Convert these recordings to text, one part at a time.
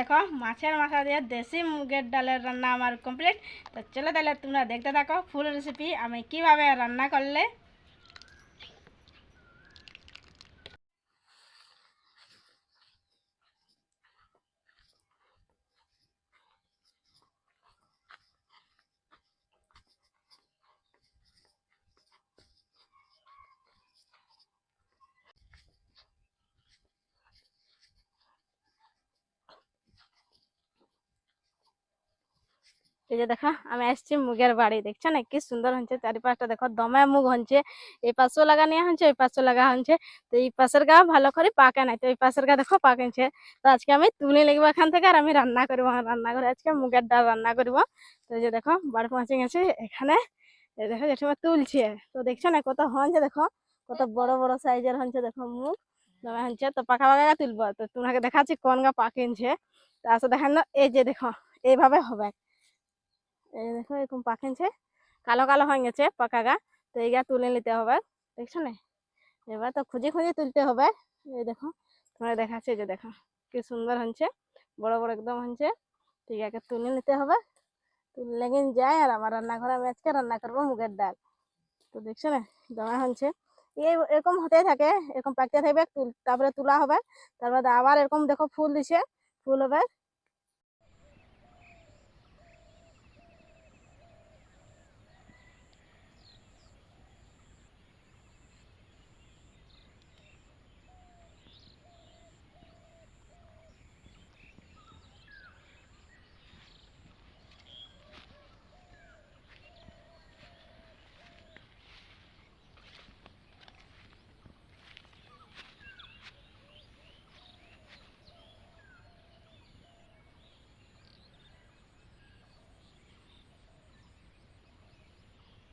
দেখো মাছের মাথা দিয়ে দেশি মুগের ডালের রান্না আমার কমপ্লিট। তো চলো তাহলে তোমরা দেখতে থাকো ফুল রেসিপি আমি কিভাবে রান্না করলে। এই যে দেখো আমি আসছি মুগের বাড়ি, দেখছো না কি সুন্দর হচ্ছে চারিপাশটা, দেখো দমে মুগ হচ্ছে, এই পাশেও লাগা নিয়ে হচ্ছে, ওই পাশেও লাগা হচ্ছে। তো এই পাশের গা ভালো করে পাকে নাই, তো এই পাশের গা দেখো পাকেছে। তো আজকে আমি তুলে লিখবো এখান থেকে আর আমি রান্না করবো, রান্না করে আজকে মুগের ডাল রান্না করবো। তো এই যে দেখো বাড়ি পৌঁছে গেছে এখানে, এই দেখো জেঠিমা তুলছে। তো দেখছো না কত হচ্ছে, দেখো কত বড় বড় সাইজের হচ্ছে, দেখো মুগ দমে হচ্ছে। তো পাকা পাকা গা তুলবো, তো তোমাকে দেখাচ্ছি কোন গা পাকিনছে। তো আসো দেখেন না, এই যে দেখো এইভাবে হবে। এই দেখো এরকম পাকিনছে, কালো কালো হয়ে গেছে পাকা গা। তো এই গা তুলে নিতে হবে, দেখছো না। এবার তো খুঁজে খুঁজে তুলতে হবে। এই দেখো তোমরা দেখাচ্ছে, যে দেখো কি সুন্দর হচ্ছে, বড় বড় একদম হচ্ছে। ঠিক আছে তুলে নিতে হবে, তুললে গিয়ে যায়। আর আমার রান্নাঘরে আমি আজকে রান্না করবো মুগের ডাল। তো দেখছো না দমা হচ্ছে, এই এরকম হতেই থাকে, এরকম পাকতে থাকবে, তারপরে তোলা হবে। তারপরে আবার এরকম দেখো ফুল দিছে, ফুল হবে।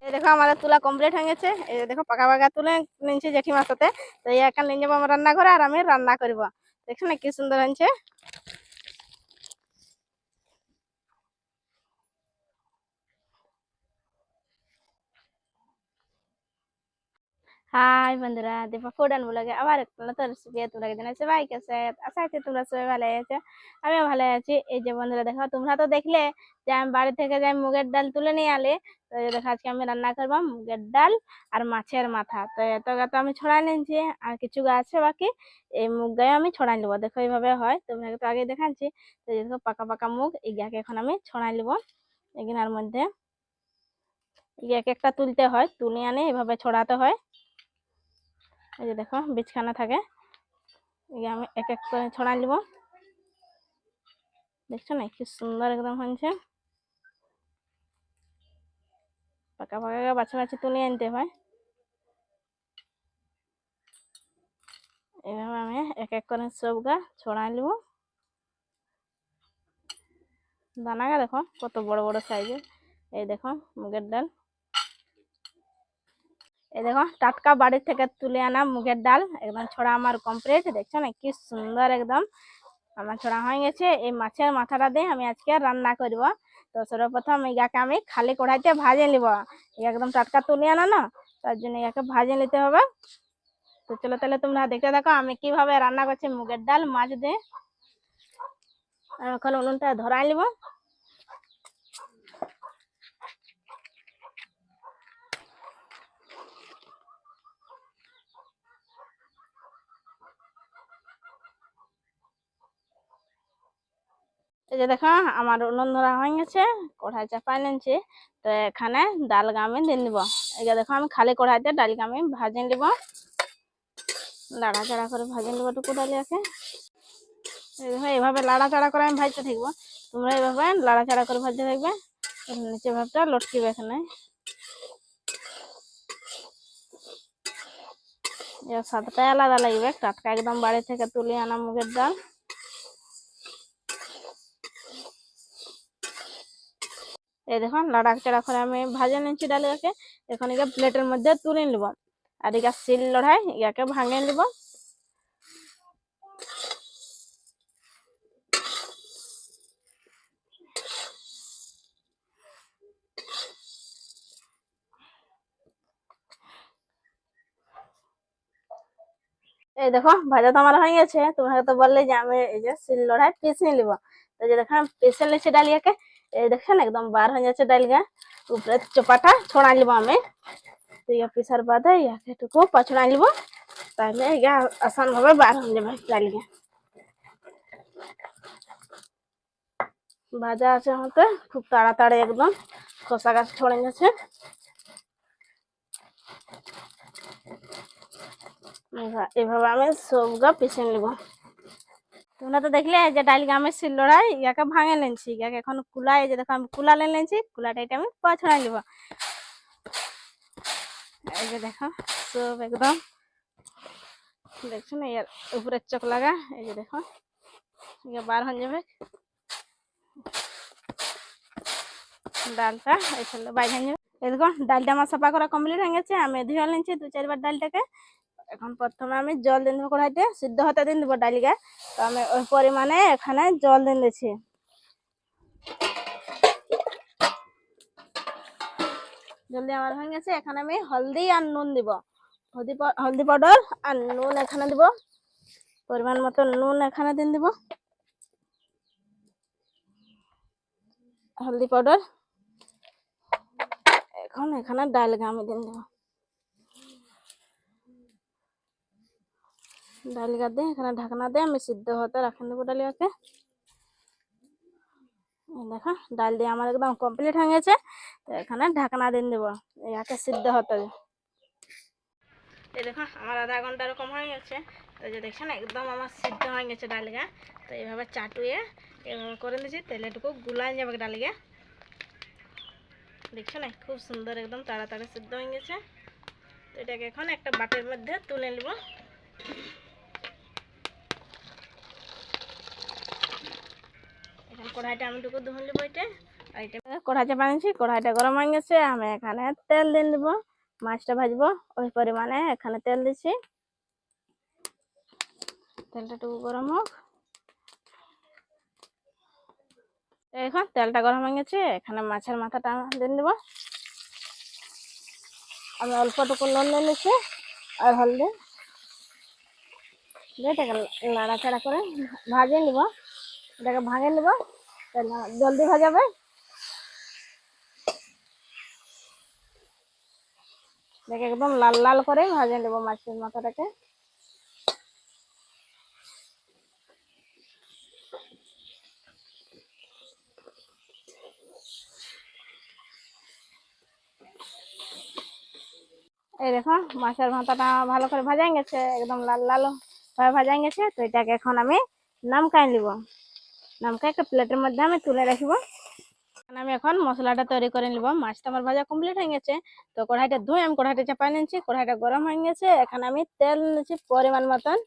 এই দেখো আমাদের তুলা কমপ্লিট হয়ে গেছে, এই যে দেখো পাকা পাকা তুলে নিয়েছি জেঠিমার সাথে। তো এই একা নিয়ে যাবো আমার রান্নাঘরে আর আমি রান্না করবো, দেখছো না কি সুন্দর হয়েছে। হাই বন্ধুরা, দীপা ফুড অ্যান্ড ব্লগে আবার একটা নতুন রেসিপি তোমরা জানাই সবাই কাছে। আশা করি তোমরা সবাই ভালো আছো, আমিও ভালো আছি। এই যে বন্ধুরা দেখো, তোমরা তো দেখলে যে আমি বাড়ি থেকে যাই মুগের ডাল তুলে নিয়ে আলে। তো এই দেখো আজকে আমি রান্না করবো মুগের ডাল আর মাছের মাথা। তো এত গা তো আমি ছড়াই নিয়েছি, আর কিছু গা আছে বাকি, এই মুগ গায়ে আমি ছড়াই নেবো। দেখো এইভাবে হয়, তোমাকে তো আগে দেখাচ্ছি। তো এই দেখো পাকা পাকা মুগ, এই গাকে এখন আমি ছড়াই নেবো এগুলোর মধ্যে। এই এক একটা তুলতে হয়, তুলে আনে এভাবে ছড়াতে হয়। এই যে দেখো বীজখানা থাকে, এই আমি এক এক করে ছড়াই নিব। দেখছো না কি সুন্দর একদম হয়েছে, পাকা পাকা বাছা বাছি তুলে আনতে হয়। এইভাবে আমি এক এক করে সব গা ছড়াই নিব। দানা গা দেখো কত বড় বড় সাইজের। এই দেখো মুগের ডাল, এই দেখো টাটকা বাড়ি থেকে তুলে আনা মুগের ডাল একদম ছড়া আমার কমপ্লিট। দেখছো না কি সুন্দর একদম আমার ছড়া হয়ে গেছে। এই মাছের মাথাটা দিয়ে আমি আজকে রান্না করব। তো সর্বপ্রথম এই গাকে আমি খালি কড়াইতে ভাজে নিব, একদম টাটকা তুলে আনা না, তার জন্য একে ভাজে নিতে হবে। তো চলো তাহলে তোমরা দেখতে থাকো আমি কিভাবে রান্না করছি মুগের ডাল মাছ দিয়ে। আমি এখন উনুনটা ধরাই নিব। এই যে দেখো আমার উনুন ধরা হয়ে গেছে, কড়াই চাপাই নিয়েছি। তো এখানে ডাল আমি দিয়ে নিব। এই যে দেখো আমি খালি কড়াইতে ডালকে আমি ভাজে নিব, লাড়াচাড়া করে ভাজে নিব টুকু ডালিয়াকে। এই দেখো এইভাবে লাড়াচাড়া করে আমি ভাজতে থাকবো, তোমরা এইভাবে লাড়াচাড়া করে ভাজতে থাকবে, নিচে ভাবটা লটকিবে এখানে। এর স্বাদটাই আলাদা লাগবে, টাটকা একদম বাড়ি থেকে তুলে আনা মুগের ডাল। এই দেখুন লাড়াচাড়া করে আমি ভাজে নিচ্ছি ডালটাকে। এখন একে প্লেটের মধ্যে তুলে নিব, আর একে শিল লড়াই ইয়াকে ভাঙে নিব। এই দেখো ভাজা তো আমার হয়ে গেছে। তোমাকে তো বললে যে আমি এই যে শিল লোড়ায় পিষে নিব। তো যে দেখো আমি পিষে নিচ্ছি ডালিয়াকে। এই দেখছেন একদম বার হয়ে যাচ্ছে ডালিয়া, উপরে চোপাটা ছড়াই নিব আমি। তো ইয়া পিসার বাদে ইয়াকে একটু পছড়াই নিব, তাহলে ইয়া আসান ভাবে বার হয়ে যাবে ডালিয়া। ভাজা আছে হতে খুব তাড়াতাড়ি একদম খোসা গাছ ছড়ে যাচ্ছে। এভাবে আমি সবগা পিষে নিব। তোমরা তো দেখলে যে ডালিয়া আমি শিলনোড়ায় ইয়াকে ভাঙে নিয়েছি, ইয়াকে এখন কুলা, এই যে দেখো আমি কুলা নিয়েছি, কুলাটা এটা আমি পছড়াই নিব। এই যে দেখো সব একদম দেখছো না ইয়ার উপরে চোখ লাগা, এই যে দেখো ইয়ে বার হয়ে যাবে ডালটা, এই ফেলে বাইরে হয়ে যাবে। এই দেখো ডালটা আমার সাফা করা কমপ্লিট হয়ে গেছে। আমি ধুয়ে নিয়েছি 2-4 বার ডালটাকে। এখন প্রথমে আমি জল দিয়ে দেবো কড়াইতে, সিদ্ধ হতে দিন দেবো ডালিকা। তো আমি ওই পরিমাণে এখানে জল দিয়ে দিচ্ছি। জলদি আমার হয়ে গেছে। এখানে আমি হলদি আর নুন দিব, হলদি পাউডার আর নুন এখানে দিব, পরিমাণ মতো নুন এখানে দিন দিব, হলদি পাউডার। এখন এখানে ডালগা আমি দিন দেবো, ডালিয়া দিয়ে এখানে ঢাকনা দিয়ে আমি সিদ্ধ হতে রাখেন দেবো ডালিয়াকে। দেখো ডাল দিয়ে আমার একদম কমপ্লিট হয়ে গেছে। তো এখানে ঢাকনা দিন দেবো ইয়াকে সিদ্ধ হতে। এই দেখো আমার আধা ঘন্টা এরকম হয়ে গেছে। তো যে দেখছেন একদম আমার সিদ্ধ হয়ে গেছে ডালিয়া। তো এইভাবে চাটুয়ে এভাবে করে দিয়েছি, তেলেটুকু গুলাই যাবে ডালিয়া। দেখছো না খুব সুন্দর একদম তাড়াতাড়ি সিদ্ধ হয়ে গেছে। তো এটাকে এখন একটা বাটির মধ্যে তুলে নেব। এখন কড়াইটা আমি টুকু ধুয়ে নেবো। এটা কড়াইটা বানিয়েছি, কড়াইটা গরম হয়ে গেছে। আমি এখানে তেল দিয়ে দেবো, মাছটা ভাজবো ওই পরিমাণে এখানে তেল দিচ্ছি। তেলটা টুকু গরম হোক। এখন তেলটা গরম হয়ে গেছে, এখানে মাছের মাথাটা দিয়ে দেবো। আমি অল্পটুকু নুন নিয়ে নিচ্ছি আর হলদি, এটাকে নাড়াচাড়া করে ভাজিয়ে নিব। এটাকে ভাঙিয়ে নিব, জলদি ভাজাবে। দেখে একদম লাল লাল করে ভাজে নেব মাছের মাথাটাকে। এই দেখো মাছের মাথাটা ভালো করে ভাজা গেছে, একদম লাল লাল ভাবে ভাজা গেছে। তো এটাকে এখন আমি নামকাই নিব, নামকাই একটা প্লেটের মধ্যে আমি তুলে রাখবো। আমি এখন মশলাটা তৈরি করে নিব। মাছটা আমার ভাজা কমপ্লিট হয়ে গেছে। তো কড়াইটা ধুয়ে আমি কড়াইটা চাপাই নিচ্ছি, কড়াইটা গরম হয়ে গেছে। এখানে আমি তেল নিচ্ছি পরিমাণ মতন,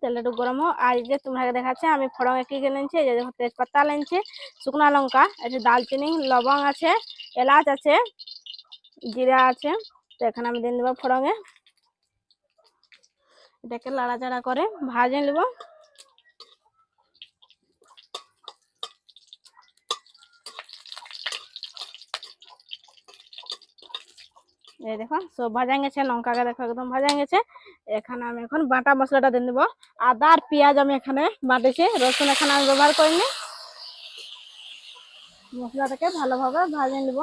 তেলটা একটু গরম হোক। আর যে তোমাকে দেখাচ্ছে আমি ফোড়নে কি কি নিয়েছি, এই যে দেখো তেজপাতা নিয়েছি, শুকনো লঙ্কা আছে, দালচিনি, লবং আছে, এলাচ আছে, জিরা আছে। তো এখানে আমি দিয়ে দেবো ফোড়নে। এটাকে লাড়াচাড়া করে ভাজে নেব। এই দেখো সব ভাজা গেছে, লঙ্কাকে দেখো একদম ভাজা গেছে। এখানে আমি এখন বাটা মশলাটা দিয়ে দেবো। আদা আর পেঁয়াজ আমি এখানে বাটেছি, রসুন এখানে আমি ব্যবহার করিনি। মশলাটাকে ভালোভাবে ভাজে নেব।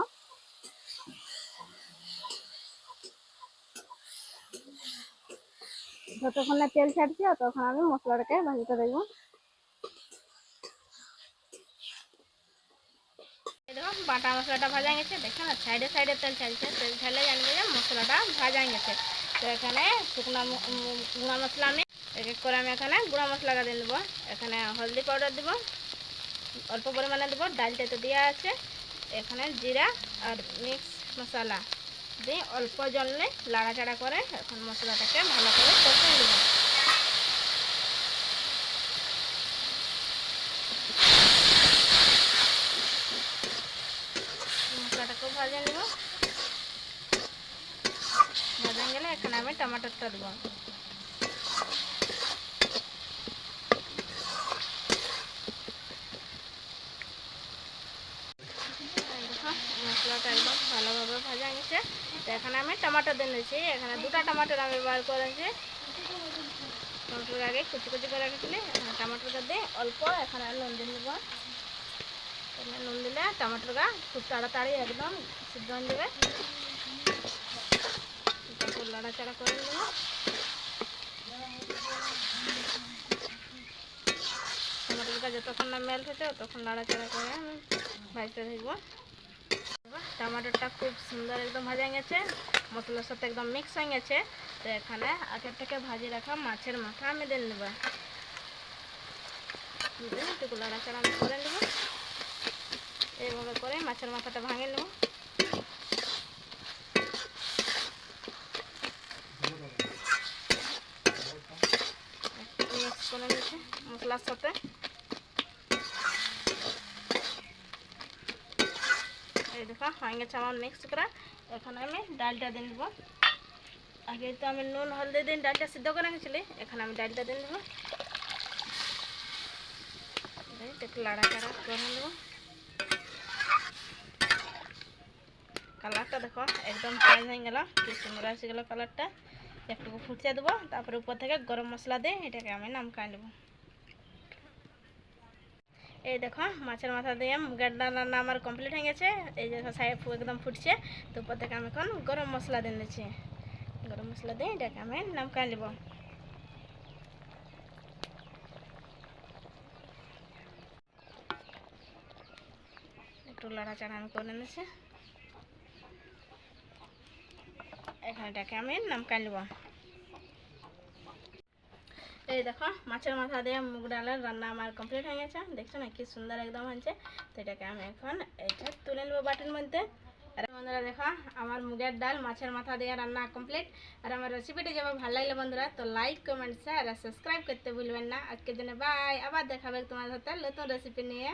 যতক্ষণ না তেল ছাড়ছে ততক্ষণ আমি মশলাটাকে ভাজতে দেবো। দেখো বাটা মশলাটা ভাজা গেছে, দেখো না সাইডে সাইডে তেল ছাড়ছে, তেল ছাড়লে জানবে যে মশলাটা ভাজা গেছে। তো এখানে শুকনো গুঁড়া মশলা আমি এক এক করে আমি এখানে গুঁড়া মশলাটা দিয়ে দেবো। এখানে হলদি পাউডার দেবো অল্প পরিমাণে দেবো, ডালটা তো দেওয়া আছে। এখানে জিরা আর মিক্স মশলা দিয়ে অল্প জল নিয়ে লাড়াচাড়া করে এখন মশলাটাকে ভালো করে কষিয়ে দেবো। মশলাটাকেও ভাজে নেব। ভাজা গেলে এখানে আমি টমেটোটা দেবো। মশলাটা একদম ভালোভাবে ভাজা গেছে। তো এখানে আমি টমেটো দিয়ে নিয়েছি। এখানে 2টা টমাটোর আমি ব্যবহার করেছি। টমাটোর আগে কুচি কুচি করে রেখেছিলি, এখানে টমাটোটা দিয়ে অল্প এখানে নুন দিয়ে নেব। নুন দিলে টমাটোটা খুব তাড়াতাড়ি একদম সিদ্ধ হয়ে যাবে। তারপর নাড়াচাড়া করে নেব। টমাটোটা যতক্ষণ না মেল্ট হচ্ছে ততক্ষণ নাড়াচাড়া করে আমি ভাজতে থাকবো। টমাটোটা খুব সুন্দর একদম ভাজা গেছে, মশলার সাথে একদম মিক্স হয়ে গেছে। তো এখানে আগের থেকে ভাজি রাখা মাছের মাথা আমি দিয়ে নেব। একটু নাড়াচাড়া আমি করে নেব। এইভাবে করে মাছের মাথাটা ভাঙে নেব। মিক্স করে নিচ্ছি মশলার সাথে। এই দেখো হয়ে গেছে আমার মিক্স করা। এখন আমি ডালটা দিয়ে নেব। আগে তো আমি নুন হলদি দিন ডালটা সিদ্ধ করে রেখেছিলি, এখন আমি ডালটা দিয়ে নেব। একটু নাড়াচাড়া করে নেব। কালারটা দেখো একদম চেঞ্জ হয়ে গেল, কি সুন্দর এসে গেল কালারটা। একটু ফুটিয়ে দেবো, তারপরে উপর থেকে গরম মশলা দিয়ে এটাকে আমি নামকাই নেব। এই দেখো মাছের মাথা দিয়ে মুগের ডাল রান্না আমার কমপ্লিট হয়ে গেছে। এই যে একদম ফুটছে। তো উপর থেকে আমি এখন গরম মশলা দিয়ে নিচ্ছি। গরম মশলা দিয়ে এটাকে আমি নামকাই নেব। একটু নাড়াচাড়া আমি করে নিচ্ছি। এখন এটাকে আমি নামকাই নেব। এই দেখো মাছের মাথা দিয়ে মুগ ডালের রান্না আমার কমপ্লিট হয়ে গেছে। দেখছো না কি সুন্দর একদম হয়েছে। তো এটাকে আমি এখন এটা তুলে নেবো বাটির মধ্যে। আর বন্ধুরা দেখো আমার মুগের ডাল মাছের মাথা দিয়ে রান্না কমপ্লিট। আর আমার রেসিপিটি যেমন ভালো লাগলে বন্ধুরা তো লাইক কমেন্ট শেয়ার আর সাবস্ক্রাইব করতে ভুলবেন না। আজকের জন্য বাই, আবার দেখাবে তোমার সাথে নতুন রেসিপি নিয়ে।